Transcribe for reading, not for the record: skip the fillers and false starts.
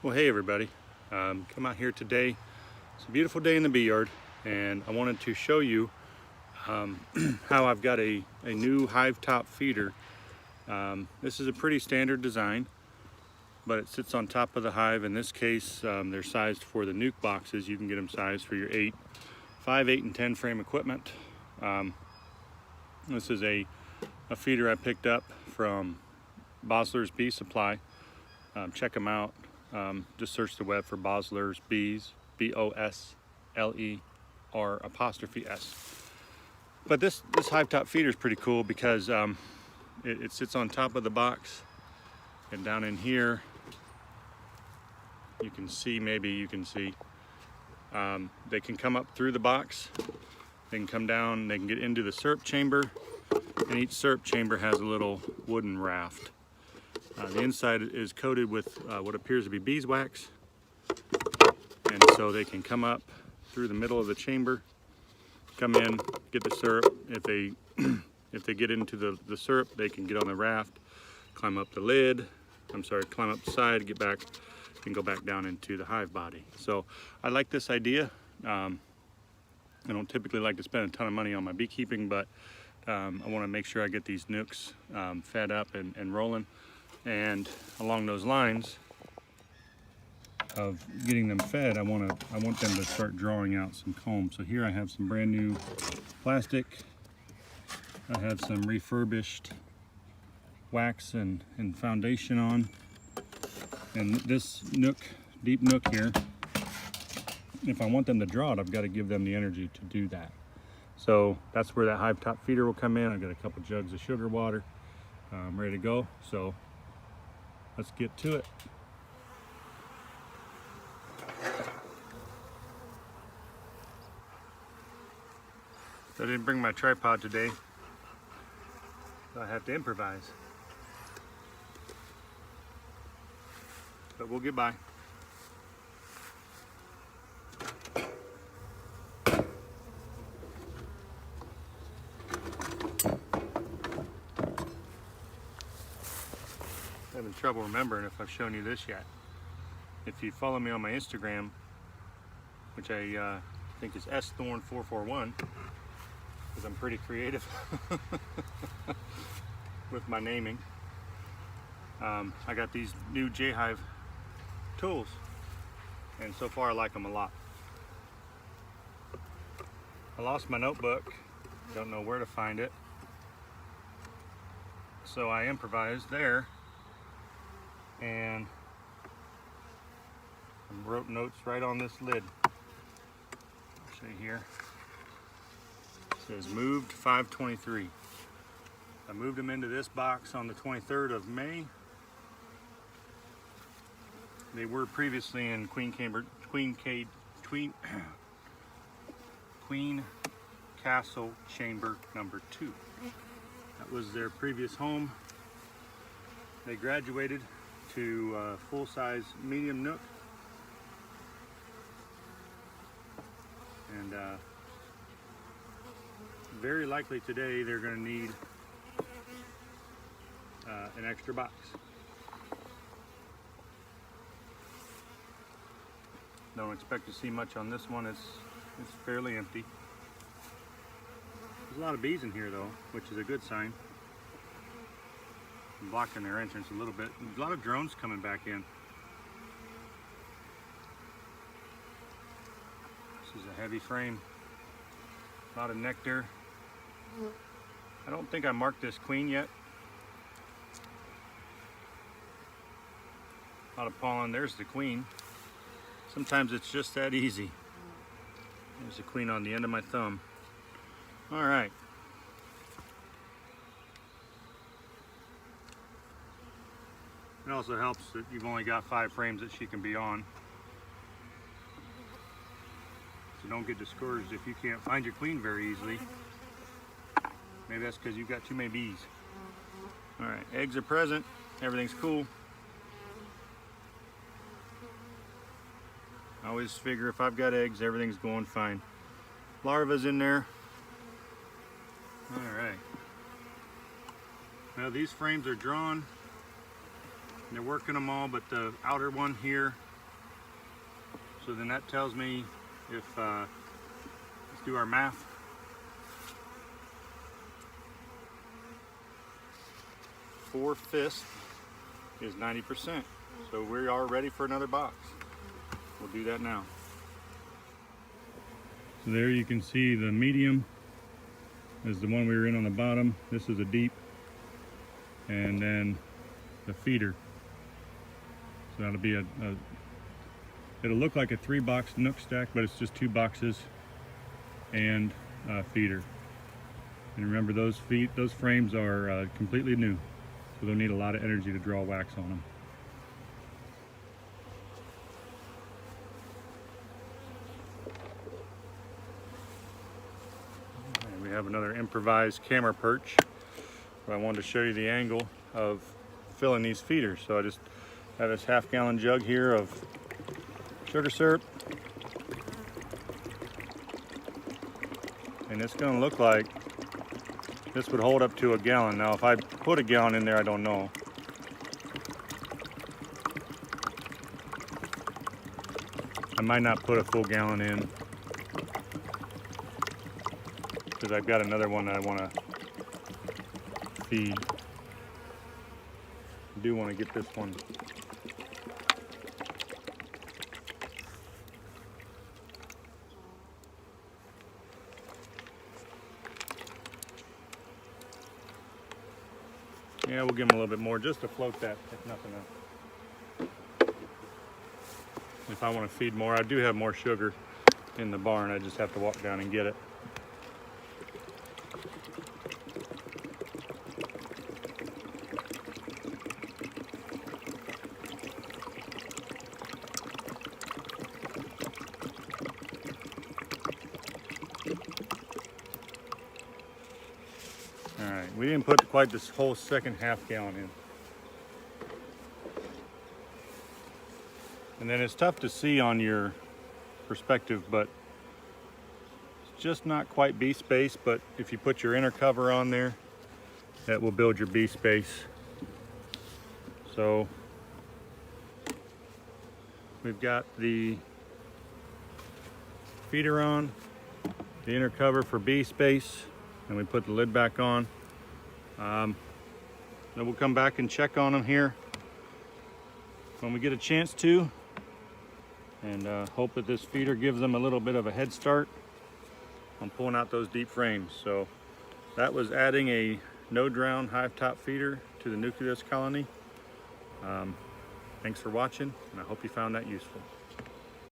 Well, hey everybody, come out here today. It's a beautiful day in the bee yard, and I wanted to show you how I've got a new hive top feeder. This is a pretty standard design, but it sits on top of the hive. In this case, they're sized for the nuke boxes. You can get them sized for your 5, 8, and 10 frame equipment. This is a feeder I picked up from Bosler's Bee Supply. Check them out. Just search the web for Bosler's Bees, Bosler''S. But this hive top feeder is pretty cool because it sits on top of the box, and down in here you can see, they can come up through the box, they can come down, they can get into the syrup chamber, and each syrup chamber has a little wooden raft. The inside is coated with what appears to be beeswax, and so they can come up through the middle of the chamber, come in, get the syrup. If they get into the syrup, they can get on the raft, climb up the lid, climb up the side, get back, and go back down into the hive body. So I like this idea. I don't typically like to spend a ton of money on my beekeeping, but I want to make sure I get these nukes fed up and rolling. And along those lines of getting them fed, I want them to start drawing out some comb. So here I have some brand new plastic. I have some refurbished wax and foundation on. And this deep nook here, if I want them to draw it, I've got to give them the energy to do that. So that's where that hive top feeder will come in. I've got a couple jugs of sugar water ready to go. So let's get to it. So I didn't bring my tripod today, so I have to improvise. But we'll get by. Having trouble remembering if I've shown you this yet. If you follow me on my Instagram, which I think is sthorn441, because I'm pretty creative with my naming. I got these new J-Hive tools, and so far I like them a lot. I lost my notebook, don't know where to find it, so I improvised there and I wrote notes right on this lid. I'll show you here. It says moved 5/23. I moved them into this box on the 23rd of May. They were previously in Queen Castle Chamber number 2. That was their previous home. They graduated to full-size medium nook, and very likely today they're going to need an extra box. Don't expect to see much on this one. It's fairly empty. There's a lot of bees in here though, which is a good sign. I'm blocking their entrance a little bit. There's a lot of drones coming back in. This is a heavy frame. A lot of nectar. I don't think I marked this queen yet. A lot of pollen. There's the queen. Sometimes it's just that easy. There's the queen on the end of my thumb. All right. It also helps that you've only got 5 frames that she can be on. So don't get discouraged if you can't find your queen very easily. Maybe that's because you've got too many bees. All right, eggs are present. Everything's cool. I always figure if I've got eggs, everything's going fine. Larva's in there. All right. Now these frames are drawn. They're working them all, but the outer one here So then that tells me if, let's do our math. 4/5 is 90%. So we are ready for another box. We'll do that now. So there you can see the medium is the one we were in on the bottom. This is a deep, and then the feeder. So that'll be it'll look like a 3-box Nook stack, but it's just 2 boxes and a feeder. And remember, those frames are completely new, so they'll need a lot of energy to draw wax on them. We have another improvised camera perch. I wanted to show you the angle of filling these feeders. So I just have this half-gallon jug here of sugar syrup. And it's gonna look like this would hold up to a gallon. Now if I put a gallon in there, I don't know. I might not put a full gallon in, because I've got another one that I want to feed. I do want to get this one. Yeah, we'll give them a little bit more just to float that, if nothing else. If I want to feed more, I do have more sugar in the barn. I just have to walk down and get it. All right, we didn't put quite this whole second half-gallon in. And then it's tough to see on your perspective, but it's just not quite bee space. But if you put your inner cover on there, that will build your bee space. So we've got the feeder on, the inner cover for bee space, and we put the lid back on. Then we'll come back and check on them here when we get a chance to, and hope that this feeder gives them a little bit of a head start on pulling out those deep frames. So that was adding a no-drown hive-top feeder to the Nucleus colony. Thanks for watching, and I hope you found that useful.